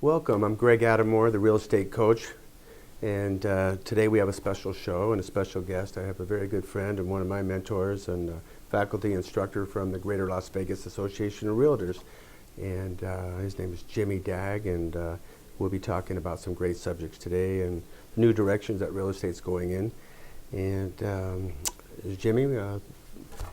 Welcome. I'm Greg Adamore, the real estate coach, and today we have a special show and a special guest. I have a very good friend and one of my mentors and faculty instructor from the Greater Las Vegas Association of Realtors, and his name is Jimmy Dagg, and we'll be talking about some great subjects today and new directions that real estate's going in. And Jimmy,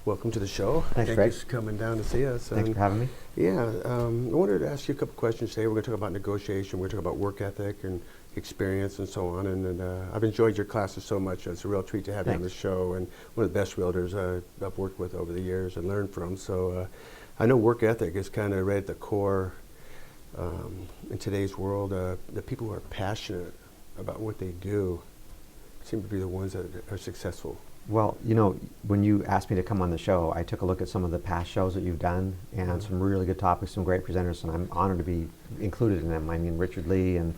welcome to the show. Thanks, Greg. Thanks for coming down to see us. Thanks for having me. Yeah, I wanted to ask you a couple questions today. We're going to talk about negotiation. We're going to talk about work ethic and experience and so on. And I've enjoyed your classes so much. It's a real treat to have you on the show, and one of the best realtors I've worked with over the years and learned from. So I know work ethic is kind of right at the core in today's world. The people who are passionate about what they do seem to be the ones that are successful. Well, you know, when you asked me to come on the show, I took a look at some of the past shows that you've done and some really good topics, some great presenters, and I'm honored to be included in them. I mean, Richard Lee and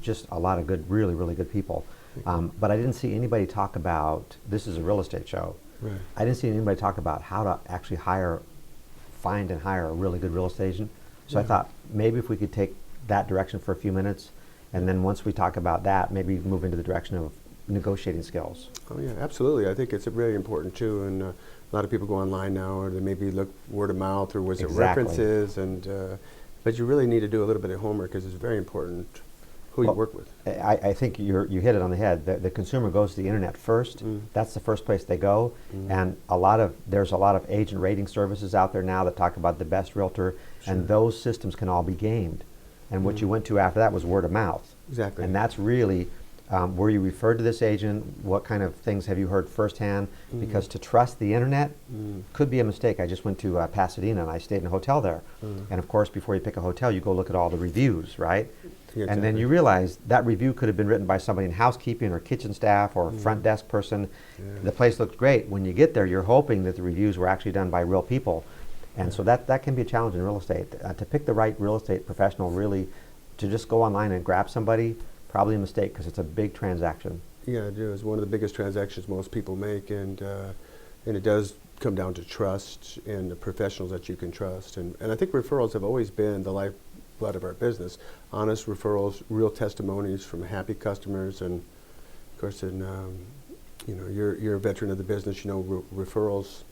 just a lot of good, really, really good people. But I didn't see anybody talk about, this is a real estate show. Right. I didn't see anybody talk about how to actually find and hire a really good real estate agent. So I thought maybe if we could take that direction for a few minutes, and then once we talk about that, maybe move into the direction of negotiating skills. Oh yeah, absolutely. I think it's really important too, and a lot of people go online now, or they maybe look word of mouth, or was it references, and but you really need to do a little bit of homework because it's very important who you work with. I think you hit it on the head. The consumer goes to the internet first. That's the first place they go, and there's a lot of agent rating services out there now that talk about the best realtor, and those systems can all be gamed. And what you went to after that was word of mouth. Exactly. And that's really were you referred to this agent? What kind of things have you heard firsthand? Because to trust the internet could be a mistake. I just went to Pasadena and I stayed in a hotel there. And of course, before you pick a hotel, you go look at all the reviews, right? Yeah, and then you realize that review could have been written by somebody in housekeeping or kitchen staff or front desk person. The place looks great. When you get there, you're hoping that the reviews were actually done by real people. And so that can be a challenge in real estate. To pick the right real estate professional, really, to just go online and grab somebody, probably a mistake because it's a big transaction. Yeah, it is one of the biggest transactions most people make, and it does come down to trust and the professionals that you can trust. And I think referrals have always been the lifeblood of our business. Honest referrals, real testimonies from happy customers, and of course, you know, you're a veteran of the business. You know, referrals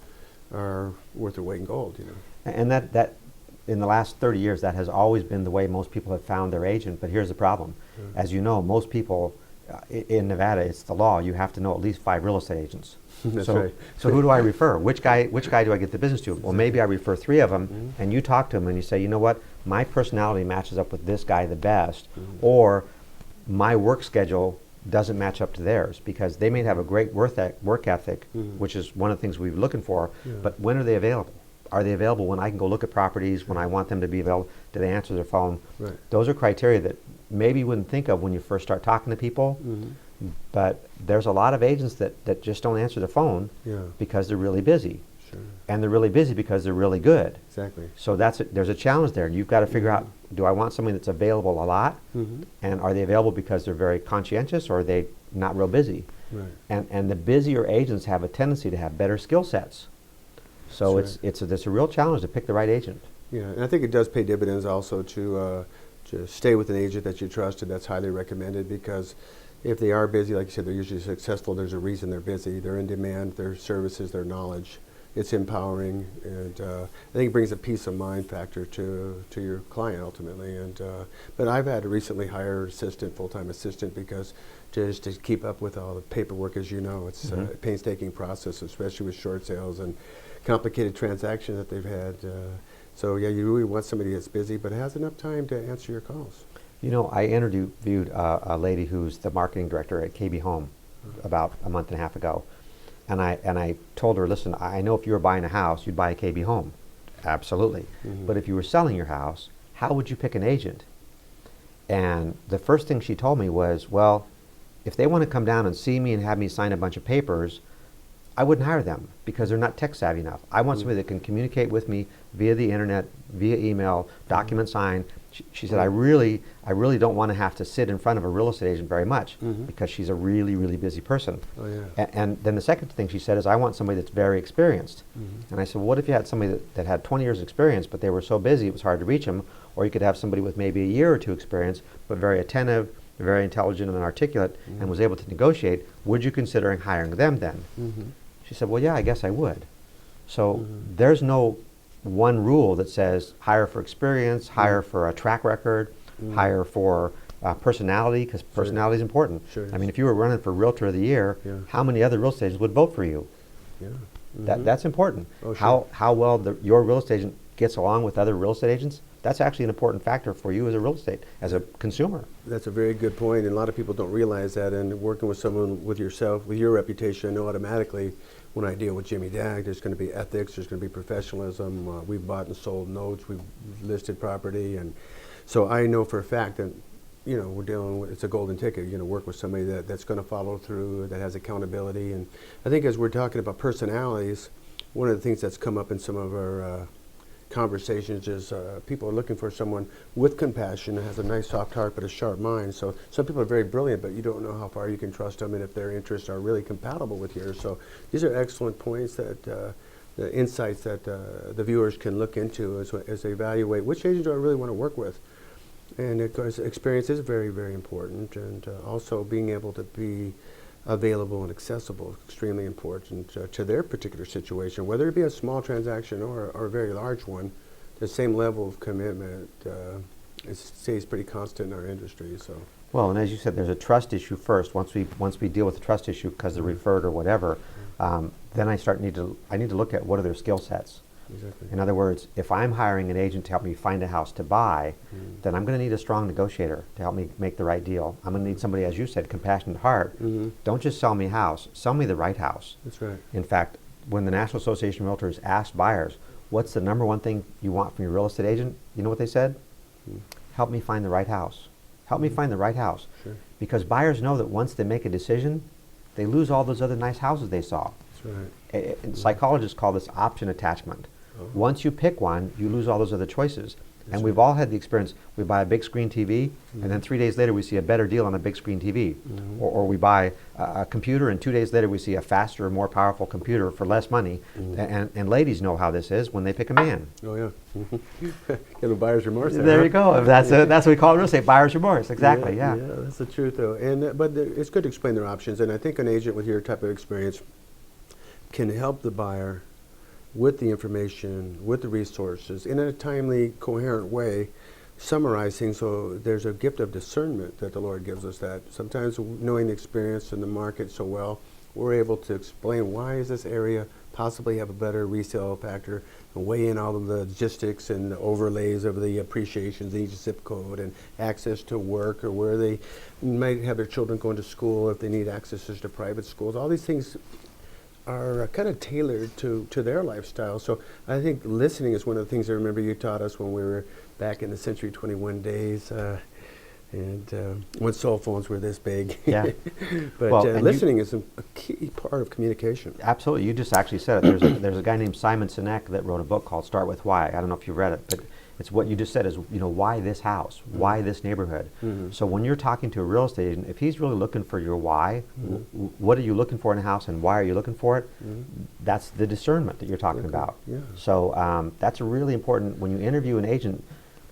are worth their weight in gold. You know, and that in the last 30 years, that has always been the way most people have found their agent. But here's the problem. As you know, most people in Nevada, it's the law. You have to know at least 5 real estate agents. That's so, right. So who do I refer? Which guy do I get the business to? Well, maybe I refer 3 of them, and you talk to them and you say, you know what, my personality matches up with this guy the best, or my work schedule doesn't match up to theirs, because they may have a great work ethic, which is one of the things we're looking for, but when are they available? Are they available when I can go look at properties, when I want them to be available? Do they answer their phone? Right. Those are criteria that maybe you wouldn't think of when you first start talking to people, but there's a lot of agents that just don't answer their phone because they're really busy. Sure. And they're really busy because they're really good. Exactly. So there's a challenge there, and you've got to figure out, do I want somebody that's available a lot? And are they available because they're very conscientious, or are they not real busy? Right. And the busier agents have a tendency to have better skill sets. So That's right. it's a real challenge to pick the right agent. Yeah, and I think it does pay dividends also to stay with an agent that you trust and that's highly recommended, because if they are busy, like you said, they're usually successful. There's a reason they're busy. They're in demand. Their services, their knowledge, it's empowering, and I think it brings a peace of mind factor to your client ultimately. And but I've had to recently hire assistant, full-time assistant, because just to keep up with all the paperwork, as you know, it's a painstaking process, especially with short sales and complicated transactions that they've had. So yeah, you really want somebody that's busy but has enough time to answer your calls. You know, I interviewed a lady who's the marketing director at KB Home about a month and a half ago. And I told her, listen, I know if you were buying a house, you'd buy a KB Home. Absolutely. But if you were selling your house, how would you pick an agent? And the first thing she told me was, well, if they want to come down and see me and have me sign a bunch of papers, I wouldn't hire them because they're not tech savvy enough. I want somebody that can communicate with me via the internet, via email, document sign. She said, I really don't want to have to sit in front of a real estate agent very much because she's a really, really busy person. Oh, yeah. And then the second thing she said is, I want somebody that's very experienced. And I said, well, what if you had somebody that had 20 years experience, but they were so busy it was hard to reach them? Or you could have somebody with maybe a year or two experience, but very attentive, very intelligent and articulate, and was able to negotiate. Would you consider hiring them then? She said, well, yeah, I guess I would. So there's no one rule that says hire for experience, hire for a track record, hire for personality, because personality is important. Sure I mean, if you were running for Realtor of the Year, Yeah. how many other real estate agents would vote for you? Yeah. That's important. Oh, sure. How well your real estate agent gets along with other real estate agents, that's actually an important factor for you as a real estate, as a consumer. That's a very good point, and a lot of people don't realize that. And working with someone with yourself, with your reputation, I know automatically when I deal with Jimmy Dag, there's going to be ethics, there's going to be professionalism. We've bought and sold notes, we've listed property, and so I know for a fact that we're dealing with, it's a golden ticket. You're going to work with somebody that's going to follow through, that has accountability. And I think as we're talking about personalities, one of the things that's come up in some of our conversations is people are looking for someone with compassion, that has a nice soft heart but a sharp mind. So some people are very brilliant, but you don't know how far you can trust them and if their interests are really compatible with yours. So these are excellent points, that the insights that the viewers can look into as they evaluate which agent do I really want to work with. And of course, experience is very, very important, and also being able to be available and accessible is extremely important to their particular situation, whether it be a small transaction or a very large one. The same level of commitment stays pretty constant in our industry. So, Well, and as you said, there's a trust issue first. Once we deal with the trust issue because they're referred or whatever, then I need to look at what are their skill sets. exactly. In other words, if I'm hiring an agent to help me find a house to buy, then I'm going to need a strong negotiator to help me make the right deal. I'm going to need somebody, as you said, compassionate heart. Don't just sell me a house, sell me the right house. That's right. In fact, when the National Association of Realtors asked buyers, what's the number one thing you want from your real estate agent? You know what they said? Help me find the right house. Help me find the right house. Sure. Because buyers know that once they make a decision, they lose all those other nice houses they saw. That's right. And psychologists call this option attachment. Once you pick one, you lose all those other choices. And we've all had the experience. We buy a big screen TV, and then 3 days later we see a better deal on a big screen TV. Or we buy a computer, and 2 days later we see a faster, more powerful computer for less money. And ladies know how this is when they pick a man. Oh yeah. Get a buyer's remorse there. There huh? you go. That's what we call it real estate, buyer's remorse. Exactly, yeah. Yeah, that's the truth, though. And but it's good to explain their options. And I think an agent with your type of experience can help the buyer with the information, with the resources, in a timely, coherent way, summarize things. So there's a gift of discernment that the Lord gives us. That sometimes, knowing the experience in the market so well, we're able to explain why is this area possibly have a better resale factor, and weigh in all of the logistics and the overlays of the appreciations in each zip code and access to work, or where they might have their children going to school, if they need accesses to private schools. All these things are kind of tailored to their lifestyle. So I think listening is one of the things I remember you taught us when we were back in the Century 21 days, and when cell phones were this big. Yeah. But Well, and listening is a key part of communication. Absolutely. You just actually said it. There's a guy named Simon Sinek that wrote a book called Start With Why. I don't know if you've read it, but it's what you just said is, why this house? Why this neighborhood? So when you're talking to a real estate agent, if he's really looking for your why, what are you looking for in a house and why are you looking for it? That's the discernment that you're talking about. Yeah. So that's really important. When you interview an agent,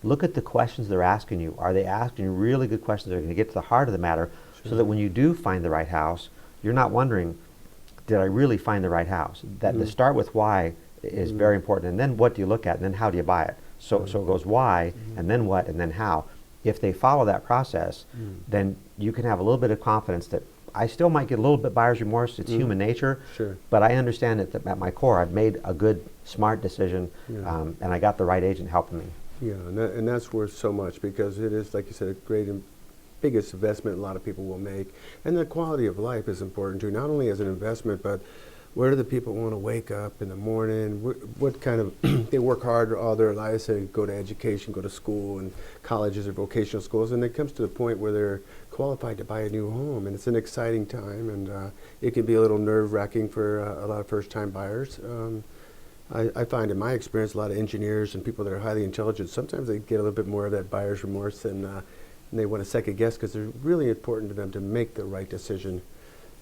look at the questions they're asking you. Are they asking you really good questions that are going to get to the heart of the matter, so that when you do find the right house, you're not wondering, did I really find the right house? That the start with why is very important. And then what do you look at? And then how do you buy it? So it goes why, and then what, and then how. If they follow that process, then you can have a little bit of confidence that I still might get a little bit buyer's remorse. It's human nature. Sure. But I understand that at my core, I've made a good, smart decision, and I got the right agent helping me. Yeah, and that's worth so much, because it is, like you said, a great and biggest investment a lot of people will make. And the quality of life is important too, not only as an investment, but where do the people want to wake up in the morning? What kind of, they work hard all their lives to go to education, go to school and colleges or vocational schools, and it comes to the point where they're qualified to buy a new home, and it's an exciting time, and it can be a little nerve-wracking for a lot of first-time buyers. I find in my experience a lot of engineers and people that are highly intelligent, sometimes they get a little bit more of that buyer's remorse and they want to second guess because it's really important to them to make the right decision.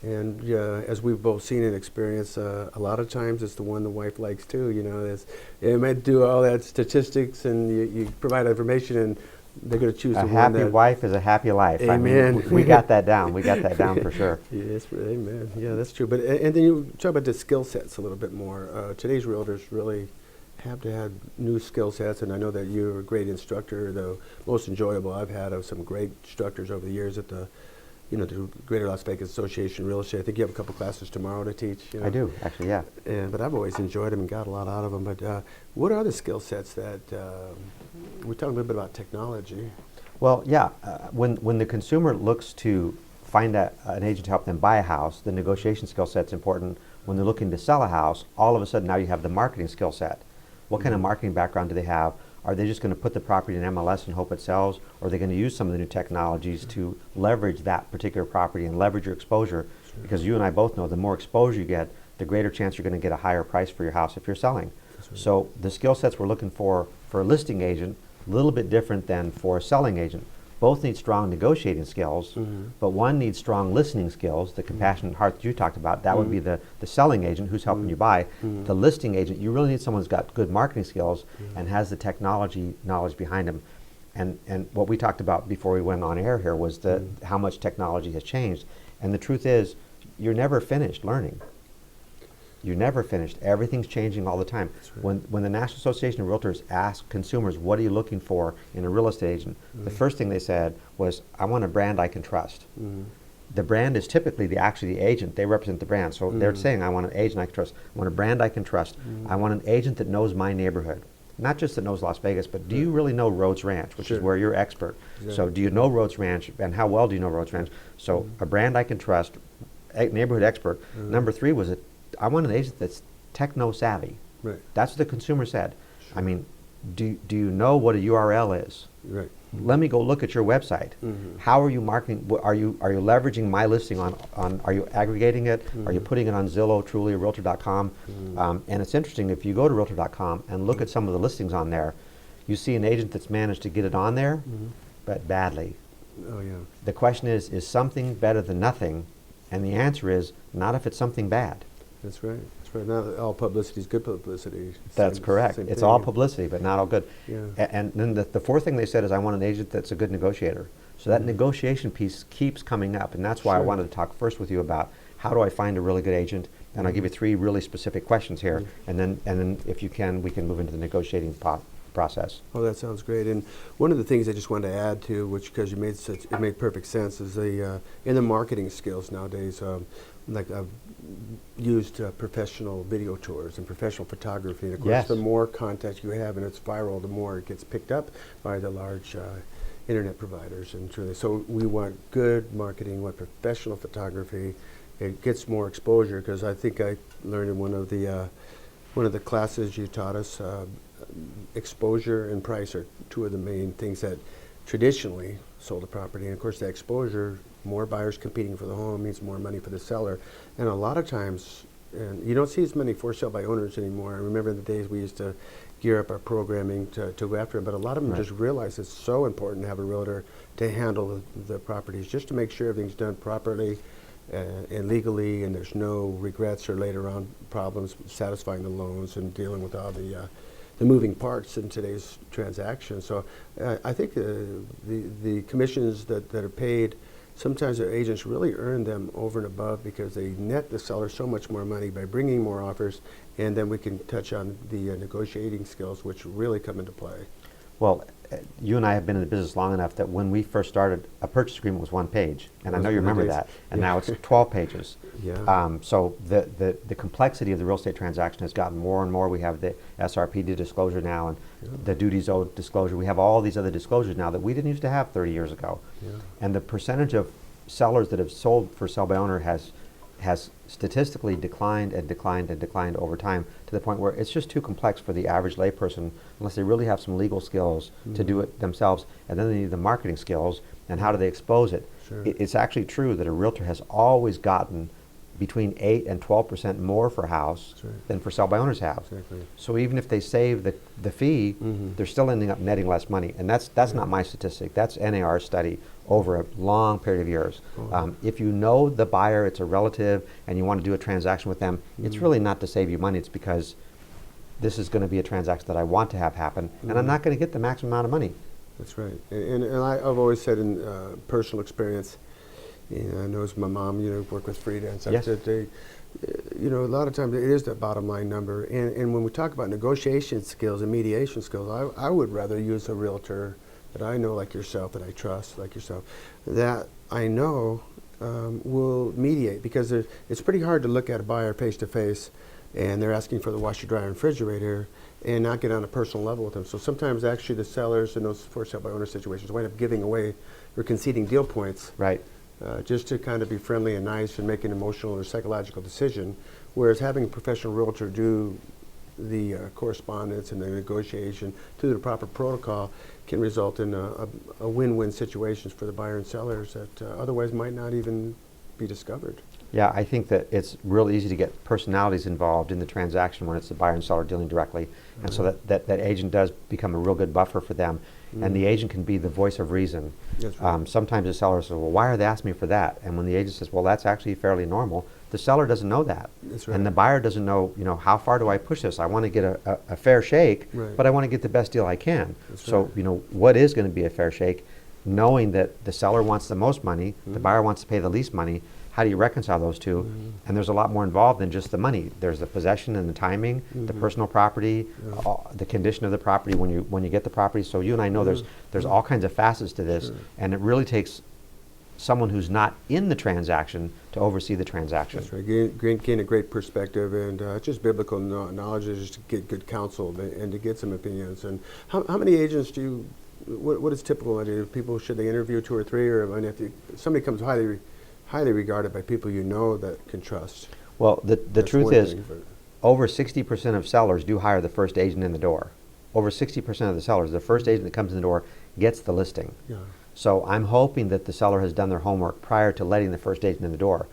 And as we've both seen and experienced, a lot of times it's the one the wife likes too. You know, it might do all that statistics and you provide information and they're going to choose A the one happy that. wife is a happy life. I mean, Amen. we got that down. We got that down for sure. Yes, amen. Yeah, that's true. But and then you talk about the skill sets a little bit more. Today's realtors really have to have new skill sets, and I know that you're a great instructor. The most enjoyable I've had of some great instructors over the years at the Greater Las Vegas Association of Real Estate. I think you have a couple classes tomorrow to teach. You know? I do, actually, yeah. But I've always enjoyed them and got a lot out of them. But what are the skill sets that we're talking a little bit about technology? Well, yeah, when the consumer looks to find an agent to help them buy a house, the negotiation skill set's important. When they're looking to sell a house, all of a sudden now you have the marketing skill set. What kind of marketing background do they have? Are they just going to put the property in MLS and hope it sells? Or are they going to use some of the new technologies to leverage that particular property and leverage your exposure? Sure. Because you and I both know the more exposure you get, the greater chance you're going to get a higher price for your house if you're selling. Right. So the skill sets we're looking for a listing agent, a little bit different than for a selling agent. Both need strong negotiating skills, but one needs strong listening skills, the compassionate heart that you talked about. That would be the selling agent who's helping you buy. The listing agent, you really need someone who's got good marketing skills and has the technology knowledge behind them. And what we talked about before we went on air here was how much technology has changed. And the truth is, you're never finished learning. You're never finished. Everything's changing all the time. Right. When the National Association of Realtors asked consumers, what are you looking for in a real estate agent? The first thing they said was, I want a brand I can trust. The brand is typically actually the agent. They represent the brand. So they're saying, I want an agent I can trust. I want a brand I can trust. I want an agent that knows my neighborhood. Not just that knows Las Vegas, but do you really know Rhodes Ranch, which is where you're expert? Exactly. So do you know Rhodes Ranch, and how well do you know Rhodes Ranch? So a brand I can trust, neighborhood expert. Number 3 was I want an agent that's techno-savvy. Right. That's what the consumer said. I mean, do you know what a URL is? Right. Let me go look at your website. How are you marketing? Are you leveraging my listing on? Are you aggregating it? Are you putting it on Zillow, Trulia, Realtor.com? And it's interesting, if you go to Realtor.com and look at some of the listings on there, you see an agent that's managed to get it on there, but badly. Oh yeah. The question is something better than nothing? And the answer is not if it's something bad. That's right. That's right. Not all publicity is good publicity. That's correct. Same It's thing. all publicity, but not all good. Yeah. And then the fourth thing they said is, I want an agent that's a good negotiator. So that negotiation piece keeps coming up, and that's why I Sure. wanted to talk first with you about how do I find a really good agent. And I'll give you 3 really specific questions here, and then if you can, we can move into the negotiating process. Oh, that sounds great. And one of the things I just wanted to add to, which because it made perfect sense, is in the marketing skills nowadays. Like I've used professional video tours and professional photography. And of course, Yes. the more contact you have and it's viral, the more it gets picked up by the large internet providers. And truly, so we want good marketing, we want professional photography. It gets more exposure because I think I learned in one of the classes you taught us, exposure and price are 2 of the main things that traditionally sold a property. And of course, the exposure, more buyers competing for the home means more money for the seller. And a lot of times, and you don't see as many for sale by owners anymore. I remember in the days we used to gear up our programming to go after them, but a lot of them just realize it's so important to have a realtor to handle the properties, just to make sure everything's done properly and legally, and there's no regrets or later on problems satisfying the loans and dealing with all the moving parts in today's transaction. So I think the commissions that are paid, sometimes the agents really earn them over and above because they net the seller so much more money by bringing more offers, and then we can touch on the negotiating skills, which really come into play. Well, you and I have been in the business long enough that when we first started, a purchase agreement was 1 page, and I know you remember that, and now it's 12 pages. Yeah. So the complexity of the real estate transaction has gotten more and more. We have the SRPD disclosure now, and the duties owed disclosure. We have all these other disclosures now that we didn't used to have 30 years ago. Yeah. And the percentage of sellers that have sold for sell by owner has has statistically declined and declined and declined over time to the point where it's just too complex for the average layperson, unless they really have some legal skills to do it themselves, and then they need the marketing skills, and how do they expose it? Sure. It's actually true that a realtor has always gotten between 8 and 12% more for a house That's right. than for sell by owners have. Exactly. So even if they save the fee, they're still ending up netting less money. And that's not my statistic. That's NAR's study over a long period of years. If you know the buyer, it's a relative, and you want to do a transaction with them, it's really not to save you money. It's because this is going to be a transaction that I want to have happen, and I'm not going to get the maximum amount of money. That's right. And I've always said in personal experience, I know as my mom, worked with Frida and stuff, Yes. that they, a lot of times it is the bottom line number. And when we talk about negotiation skills and mediation skills, I would rather use a realtor that I know, like yourself, that I trust, like yourself, that I know will mediate, because it's pretty hard to look at a buyer face to face and they're asking for the washer, dryer, and refrigerator and not get on a personal level with them. So sometimes actually the sellers in those for sale by owner situations wind up giving away or conceding deal points Right. just to kind of be friendly and nice and make an emotional or psychological decision, whereas having a professional realtor do the correspondence and the negotiation through the proper protocol can result in a win-win situations for the buyer and sellers that otherwise might not even be discovered. Yeah, I think that it's real easy to get personalities involved in the transaction when it's the buyer and seller dealing directly. And so that agent does become a real good buffer for them. And the agent can be the voice of reason. That's right. Sometimes the seller says, well, why are they asking me for that? And when the agent says, well, that's actually fairly normal, the seller doesn't know that. That's right. And the buyer doesn't know, how far do I push this? I want to get a fair shake, Right. but I want to get the best deal I can. That's So, right. what is going to be a fair shake? Knowing that the seller wants the most money, the buyer wants to pay the least money, how do you reconcile those two? And there's a lot more involved than just the money. There's the possession and the timing, the personal property, the condition of the property when you get the property. So you and I know there's all kinds of facets to this, and it really takes someone who's not in the transaction to oversee the transaction. That's right. Gain a great perspective, and just biblical knowledge is just to get good counsel and to get some opinions. And how many agents do you? What is typical? People, should they interview 2 or 3, or if somebody comes highly regarded by people that can trust? Well, the That's truth one is, thing, but- over 60% of sellers do hire the first agent in the door. Over 60% of the sellers, the first agent that comes in the door gets the listing. Yeah. So I'm hoping that the seller has done their homework prior to letting the first agent in the door.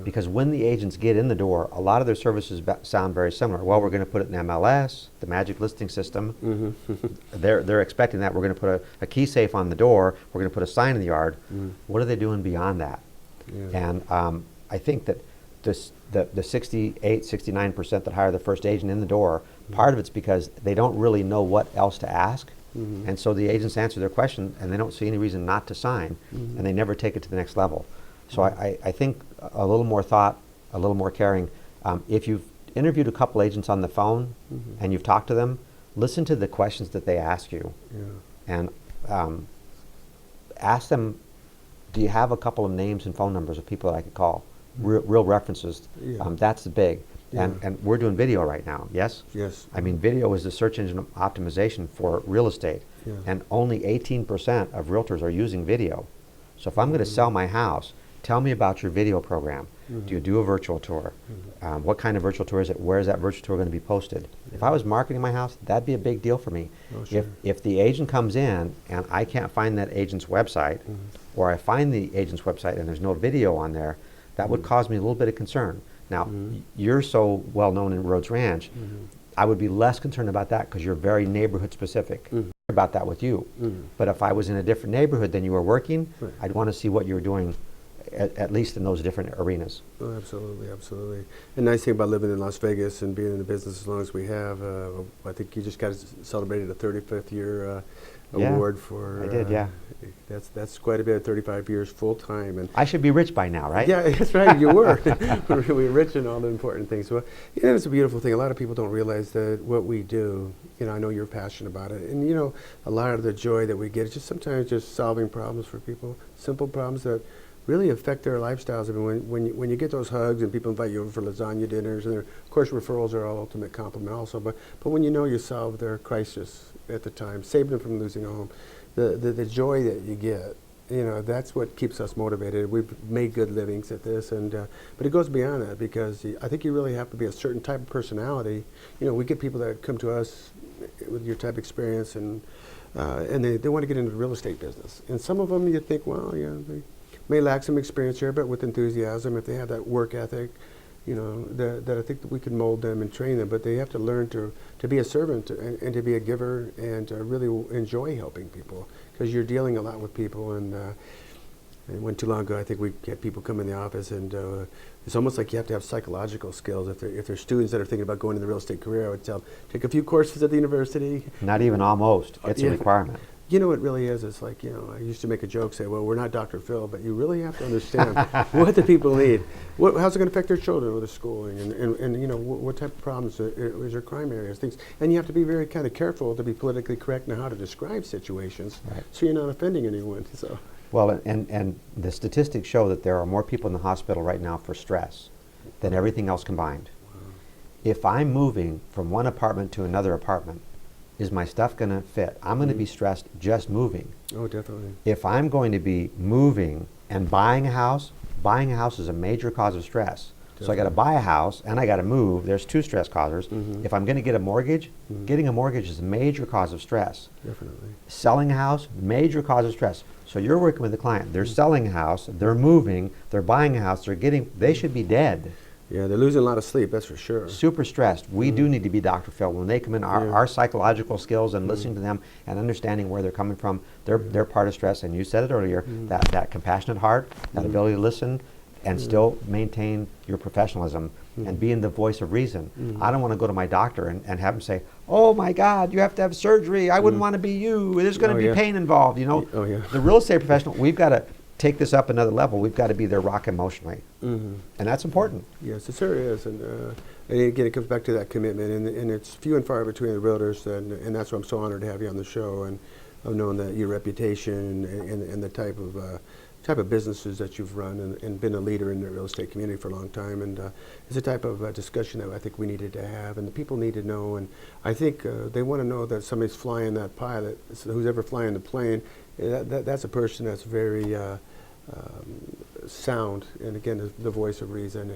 Because when the agents get in the door, a lot of their services sound very similar. Well, we're going to put it in MLS, the magic listing system. They're expecting that. We're going to put a key safe on the door. We're going to put a sign in the yard. What are they doing beyond that? Yeah. And I think that the 68, 69% that hire the first agent in the door, part of it's because they don't really know what else to ask. And so the agents answer their question, and they don't see any reason not to sign, and they never take it to the next level. So I think a little more thought, a little more caring. If you've interviewed a couple agents on the phone and you've talked to them, listen to the questions that they ask you, Yeah. and ask them, do you have a couple of names and phone numbers of people that I could call? Real references. Yeah. That's the big. Yeah. And we're doing video right now, yes? Yes. I mean, video is the search engine optimization for real estate. Yeah. And only 18% of realtors are using video. So if I'm going to sell my house, tell me about your video program. Do you do a virtual tour? What kind of virtual tour is it? Where is that virtual tour going to be posted? If I was marketing my house, that'd be a big deal for me. Oh, sure. If the agent comes in and I can't find that agent's website, or I find the agent's website and there's no video on there, that would cause me a little bit of concern. Now, you're so well known in Rhodes Ranch, I would be less concerned about that because you're very neighborhood specific. About that with you. But if I was in a different neighborhood than you were working, Right. I'd want to see what you were doing, at least in those different arenas. Oh, absolutely, absolutely. And nice thing about living in Las Vegas and being in the business as long as we have, I think you just got celebrated a 35th year Yeah, award for. I did, yeah. That's quite a bit. 35 years full time, and I should be rich by now, right? yeah, that's right. You were. We're really rich in all the important things. Well, it's a beautiful thing. A lot of people don't realize that what we do. I know you're passionate about it, and a lot of the joy that we get is just sometimes just solving problems for people, simple problems that really affect their lifestyles. I mean, when you get those hugs and people invite you over for lasagna dinners, and of course referrals are our ultimate compliment also. But when you solve their crisis at the time, saving them from losing a home, the joy that you get that's what keeps us motivated. We've made good livings at this, and but it goes beyond that because I think you really have to be a certain type of personality. We get people that come to us with your type of experience, and they want to get into the real estate business. And some of them you think, well, they may lack some experience here, but with enthusiasm, if they have that work ethic, that I think that we can mold them and train them. But they have to learn to be a servant and to be a giver and to really enjoy helping people, because you're dealing a lot with people. And it wasn't too long ago, I think we had people come in the office, and it's almost like you have to have psychological skills. If they're students that are thinking about going into the real estate career, I would tell them, take a few courses at the university. Not even almost. It's a requirement. It really is. It's like, I used to make a joke, say, well, we're not Dr. Phil, but you really have to understand what the people need. How's it going to affect their children with their schooling? And what type of problems is there crime areas, things. And you have to be very kind of careful to be politically correct in how to describe situations, right, so you're not offending anyone. So. Well, and the statistics show that there are more people in the hospital right now for stress than everything else combined. Wow. If I'm moving from one apartment to another apartment, is my stuff going to fit? I'm going to be stressed just moving. Oh, definitely. If I'm going to be moving and buying a house is a major cause of stress. Definitely. So I got to buy a house and I got to move. There's two stress causers. Mm-hmm. If I'm going to get a mortgage, getting a mortgage is a major cause of stress. Definitely. Selling a house, major cause of stress. So you're working with a client. They're selling a house, they're moving, they're buying a house, they should be dead. Yeah, they're losing a lot of sleep, that's for sure. Super stressed. We do need to be Dr. Phil. When they come in, our psychological skills and listening to them and understanding where they're coming from, they're part of stress. And you said it earlier, that compassionate heart, that ability to listen and still maintain your professionalism and being the voice of reason. I don't want to go to my doctor and have him say, oh my God, you have to have surgery. I wouldn't want to be you. There's going to be pain involved. The real estate professional, we've got to take this up another level. We've got to be their rock emotionally. And that's important. Yes, it sure is. And again, it comes back to that commitment. And it's few and far between the realtors. And that's why I'm so honored to have you on the show. And I've known that your reputation and the type of businesses that you've run and been a leader in the real estate community for a long time. And it's a type of discussion that I think we needed to have. And the people need to know. And I think they want to know that somebody's flying that pilot, who's ever flying the plane, that's a person that's very sound, and again, the voice of reason,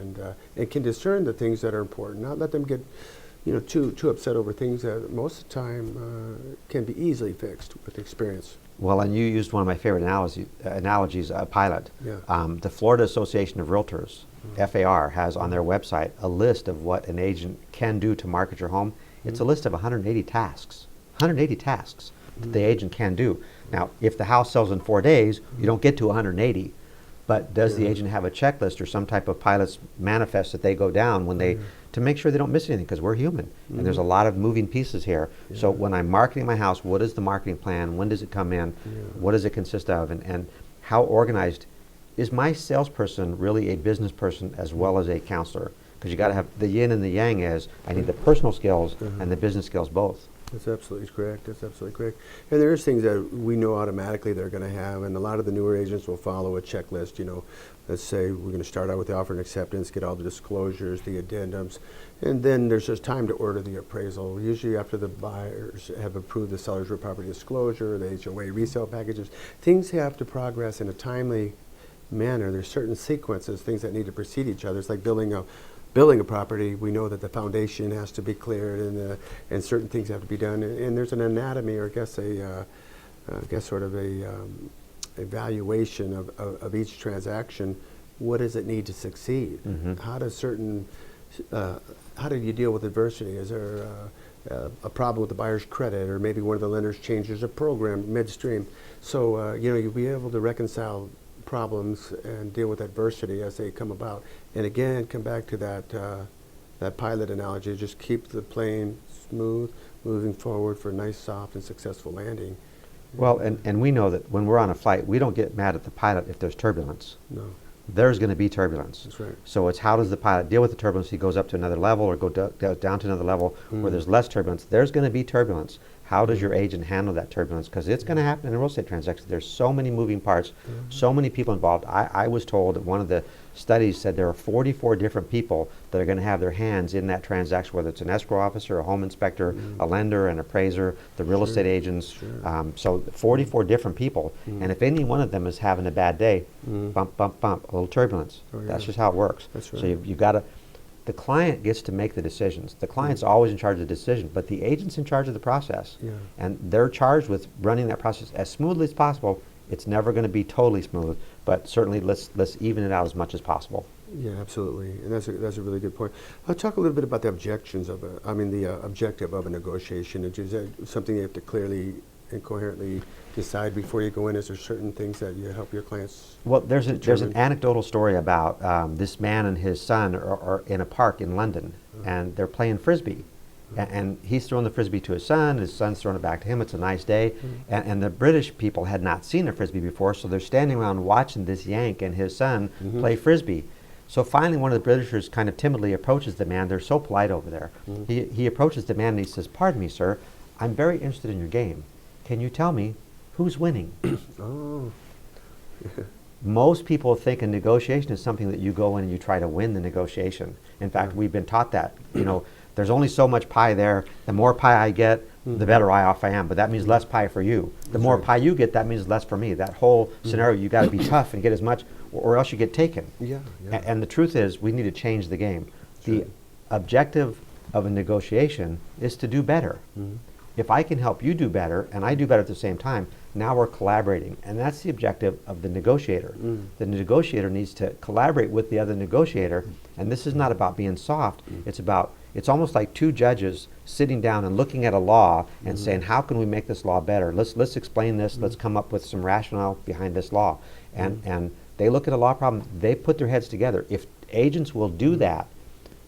and can discern the things that are important, not let them get too upset over things that most of the time can be easily fixed with experience. Well, and you used one of my favorite analogies, a pilot. Yeah. The Florida Association of Realtors, FAR, has on their website a list of what an agent can do to market your home. It's a list of 180 tasks. 180 tasks that the agent can do. Now, if the house sells in 4 days, you don't get to 180. But does the agent have a checklist or some type of pilot's manifest that they go down when they to make sure they don't miss anything, because we're human and there's a lot of moving pieces here. So when I'm marketing my house, what is the marketing plan? When does it come in? What does it consist of? And how organized is my salesperson really a business person as well as a counselor? Because you got to have the yin and the yang. I need the personal skills and the business skills both. That's absolutely correct. That's absolutely correct. And there's things that we know automatically they're going to have, and a lot of the newer agents will follow a checklist. Let's say we're going to start out with the offer and acceptance, get all the disclosures, the addendums, and then there's just time to order the appraisal. Usually after the buyers have approved the seller's real property disclosure, the HOA resale packages, things have to progress in a timely manner. There's certain sequences, things that need to precede each other. It's like building a property. We know that the foundation has to be cleared and certain things have to be done. And there's an anatomy, or I guess sort of a evaluation of each transaction. What does it need to succeed? How do you deal with adversity? Is there a problem with the buyer's credit, or maybe one of the lenders changes a program midstream? So you'll be able to reconcile problems and deal with adversity as they come about. And again, come back to that pilot analogy. Just keep the plane smooth, moving forward for a nice, soft, and successful landing. Well, and we know that when we're on a flight, we don't get mad at the pilot if there's turbulence. No. There's going to be turbulence. That's right. So it's how does the pilot deal with the turbulence? He goes up to another level or goes down to another level where there's less turbulence. There's going to be turbulence. How does your agent handle that turbulence? Because it's going to happen in a real estate transaction. There's so many moving parts, so many people involved. I was told that one of the studies said there are 44 different people that are going to have their hands in that transaction, whether it's an escrow officer, a home inspector, a lender, an appraiser, the real estate agents. So 44 different people. And if any one of them is having a bad day, bump, bump, bump, a little turbulence. That's just how it works. That's right. So you've got to, the client gets to make the decisions. The client's always in charge of the decision, but the agent's in charge of the process. Yeah. And they're charged with running that process as smoothly as possible. It's never going to be totally smooth, but certainly let's even it out as much as possible. Yeah, absolutely, and that's a really good point. I'll talk a little bit about the objections of the objective of a negotiation. Is that something you have to clearly and coherently decide before you go in? Is there certain things that you help your clients? Well, there's an determine? anecdotal story about this man and his son are in a park in London, and they're playing frisbee. And he's throwing the frisbee to his son's throwing it back to him. It's a nice day. And the British people had not seen a frisbee before, so they're standing around watching this Yank and his son play frisbee. So finally one of the Britishers kind of timidly approaches the man. They're so polite over there. He approaches the man and he says, "Pardon me, sir, I'm very interested in your game. Can you tell me who's winning?" Oh. Most people think a negotiation is something that you go in and you try to win the negotiation. In fact, we've been taught that, there's only so much pie there. The more pie I get, the better off I am. But that means less pie for you. The more pie you get, that means less for me. That whole scenario, you got to be tough and get as much, or else you get taken. Yeah. And the truth is, we need to change the game. The objective of a negotiation is to do better. If I can help you do better, and I do better at the same time, now we're collaborating. And that's the objective of the negotiator. The negotiator needs to collaborate with the other negotiator. And this is not about being soft. It's almost like two judges sitting down and looking at a law and saying, how can we make this law better? Let's explain this. Let's come up with some rationale behind this law. And they look at a law problem. They put their heads together. If agents will do that,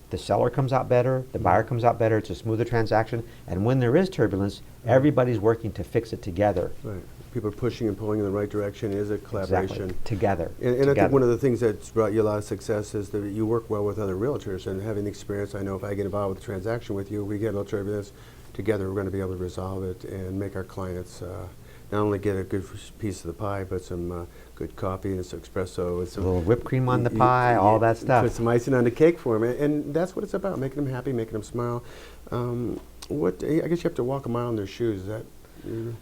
the seller comes out better, the buyer comes out better, it's a smoother transaction, and when there is turbulence, everybody's working to fix it together. Right. People are pushing and pulling in the right direction. Is a collaboration. Exactly. Together. And I think one of the things that's brought you a lot of success is that you work well with other realtors, and having experience, I know if I get involved with a transaction with you, we get a little turbulence, together we're going to be able to resolve it and make our clients not only get a good piece of the pie, but some good coffee and some espresso. And some A little whipped cream on the pie, all that stuff. Put some icing on the cake for them, and that's what it's about, making them happy, making them smile. I guess you have to walk a mile in their shoes. Is that?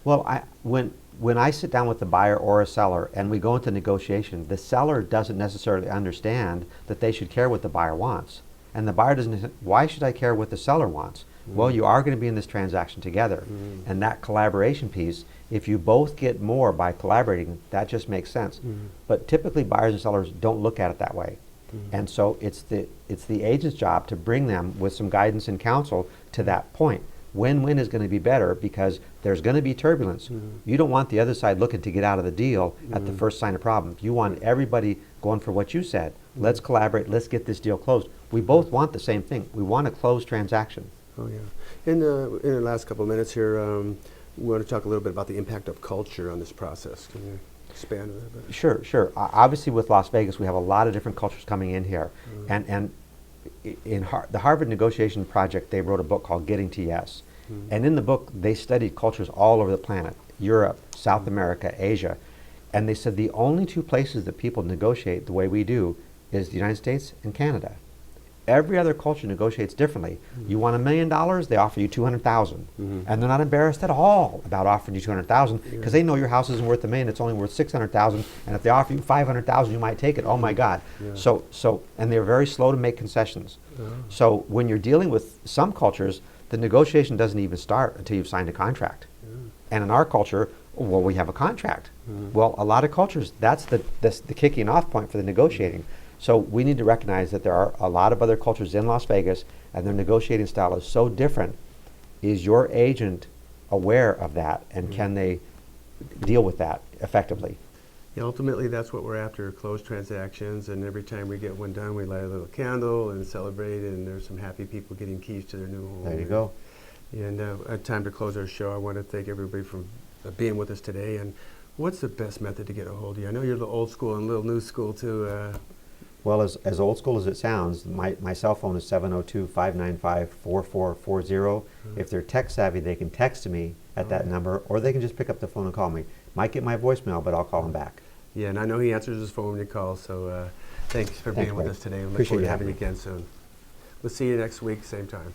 Well, when I sit down with the buyer or a seller and we go into negotiation, the seller doesn't necessarily understand that they should care what the buyer wants. And the buyer doesn't, why should I care what the seller wants? Well, you are going to be in this transaction together. And that collaboration piece, if you both get more by collaborating, that just makes sense. But typically buyers and sellers don't look at it that way. And so it's the agent's job to bring them with some guidance and counsel to that point. Win-win is going to be better because there's going to be turbulence. You don't want the other side looking to get out of the deal at the first sign of problem. You want everybody going for what you said. Let's collaborate. Let's get this deal closed. We both want the same thing. We want a closed transaction. Oh, yeah. In the last couple of minutes here, we want to talk a little bit about the impact of culture on this process. Can you expand on that a bit? Sure. Obviously, with Las Vegas, we have a lot of different cultures coming in here. And in the Harvard Negotiation Project, they wrote a book called Getting to Yes. And in the book, they studied cultures all over the planet, Europe, South America, Asia. And they said the only two places that people negotiate the way we do is the United States and Canada. Every other culture negotiates differently. You want $1 million, they offer you $200,000. And they're not embarrassed at all about offering you $200,000 because they know your house isn't worth $1 million, it's only worth $600,000. And if they offer you $500,000, you might take it. Oh my God. And they're very slow to make concessions. So when you're dealing with some cultures, the negotiation doesn't even start until you've signed a contract. And in our culture, well, we have a contract. Well, a lot of cultures, that's the kicking off point for the negotiating. So we need to recognize that there are a lot of other cultures in Las Vegas, and their negotiating style is so different. Is your agent aware of that, and can they deal with that effectively? Yeah, ultimately, that's what we're after, closed transactions, and every time we get one done, we light a little candle and celebrate, and there's some happy people getting keys to their new home. There you go. And time to close our show. I want to thank everybody for being with us today. And what's the best method to get a hold of you? I know you're a little old school and a little new school, too. Well, as old school as it sounds, my cell phone is 702-595-4440. If they're tech savvy, they can text me at that number, or they can just pick up the phone and call me. Might get my voicemail, but I'll call them back. Yeah, and I know he answers his phone when you call, so thanks for Thanks, being with Greg. us today. We look Appreciate forward you to having you having me. again soon. We'll see you next week, same time.